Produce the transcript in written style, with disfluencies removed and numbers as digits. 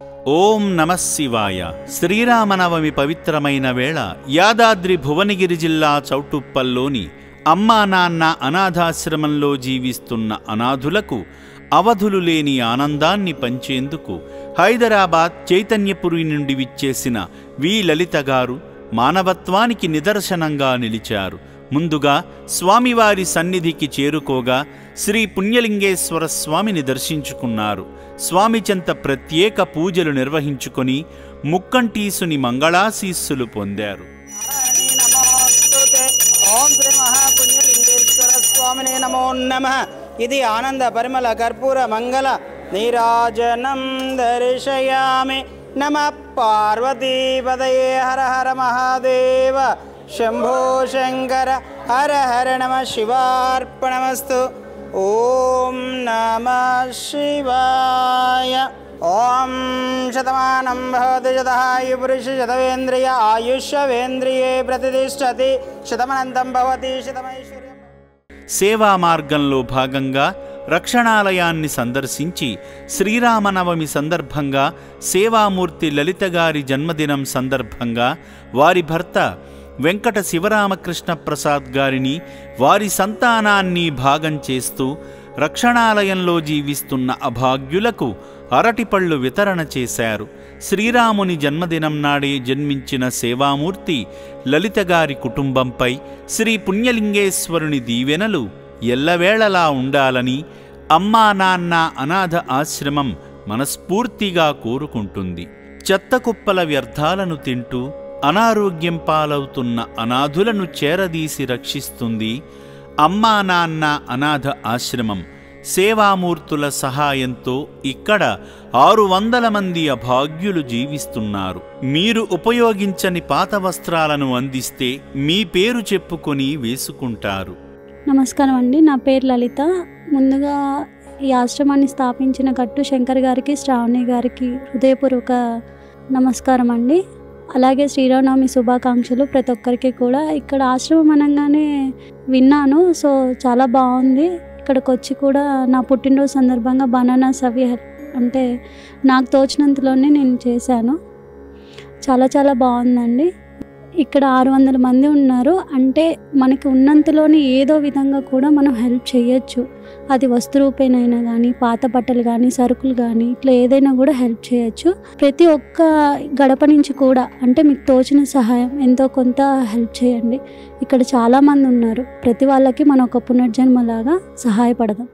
ఓం నమః శివాయ. శ్రీరామనవమి పవిత్రమైన వేళ యాదాద్రి భువనగిరి జిల్లా చౌటుప్పల్లోని అమ్మా నాన్న అనాథాశ్రమంలో జీవిస్తున్న అనాథులకు అవధులు లేని ఆనందాన్ని పంచేందుకు హైదరాబాద్ చైతన్యపురి నుండి విచ్చేసిన వి లలిత గారు మానవత్వానికి నిదర్శనంగా నిలిచారు. ముందుగా స్వామివారి సన్నిధికి చేరుకోగా శ్రీ పుణ్యలింగేశ్వర స్వామిని దర్శించుకున్నారు. స్వామి చెంత ప్రత్యేక పూజలు నిర్వహించుకొని ముక్కంటీసుని మంగళాశీస్సులు పొందారు. ఓం శ్రీ మహాపుణ్యలింగేశ్వర స్వామినే నమో నమః. ఇది ఆనంద పరిమళ కర్పూర మంగళ నీరాజనం దర్శయామి. నమః పార్వతీపదయే హర హర మహాదేవ శంభో శంకర హర హర నమః శివార్పణమస్తు. ఓం నమః శివాయ. ఓం శతమానం భవతి శతహాయు పురుష శతవేంద్రియ ఆయుష్యేంద్రియే ప్రతిష్టతి శతమనంతం భవతి శతమైశ్వర్యం. సేవా మార్గంలో భాగంగా రక్షణాలయాన్ని సందర్శించి శ్రీరామనవమి సందర్భంగా సేవామూర్తి లలిత గారి జన్మదినం సందర్భంగా వారి భర్త వెంకట శివరామకృష్ణ ప్రసాద్ గారిని వారి సంతానాన్ని భాగం చేస్తూ రక్షణాలయంలో జీవిస్తున్న అభాగ్యులకు అరటిపళ్ళు వితరణ చేశారు. శ్రీరాముని జన్మదినం నాడే జన్మించిన సేవామూర్తి లలిత గారి కుటుంబంపై శ్రీ పుణ్యలింగేశ్వరుని దీవెనలు ఎల్లవేళలా ఉండాలని అమ్మా నాన్న అనాథ ఆశ్రమం మనస్ఫూర్తిగా కోరుకుంటుంది. చెత్తకుప్పల వ్యర్థాలను తింటూ అనారోగ్యం పాలవుతున్న అనాథులను చేరదీసి రక్షిస్తుంది అమ్మా నాన్న అనాథ ఆశ్రమం. సేవామూర్తుల సహాయంతో ఇక్కడ 600 మంది అభాగ్యులు జీవిస్తున్నారు. మీరు ఉపయోగించని పాత వస్త్రాలను అందిస్తే మీ పేరు చెప్పుకొని వేసుకుంటారు. నమస్కారం అండి, నా పేరు లలిత. ముందుగా ఈ ఆశ్రమాన్ని స్థాపించిన గట్టు శంకర్ గారికి, శ్రావణి గారికి హృదయపూర్వక నమస్కారం అండి. అలాగే శ్రీరామనవమి శుభాకాంక్షలు ప్రతి ఒక్కరికి కూడా. ఇక్కడ ఆశ్రమం అనగానే విన్నాను, సో చాలా బాగుంది. ఇక్కడికి వచ్చి కూడా నా పుట్టినరోజు సందర్భంగా బనానాస్ అవి అంటే నాకు తోచినంతలోనే నేను చేశాను. చాలా చాలా బాగుందండి. ఇక్కడ 600 మంది ఉన్నారు. అంటే మనకి ఉన్నంతలోనే ఏదో విధంగా కూడా మనం హెల్ప్ చేయొచ్చు. అది వస్తురూపేనైనా కానీ, పాత బట్టలు కానీ, సరుకులు కానీ, ఇట్లా ఏదైనా కూడా హెల్ప్ చేయొచ్చు. ప్రతి ఒక్క గడప నుంచి కూడా అంటే మీకు తోచిన సహాయం ఎంతో కొంత హెల్ప్ చేయండి. ఇక్కడ చాలామంది ఉన్నారు. ప్రతి వాళ్ళకి మనం ఒక పునర్జన్మలాగా సహాయపడదాం.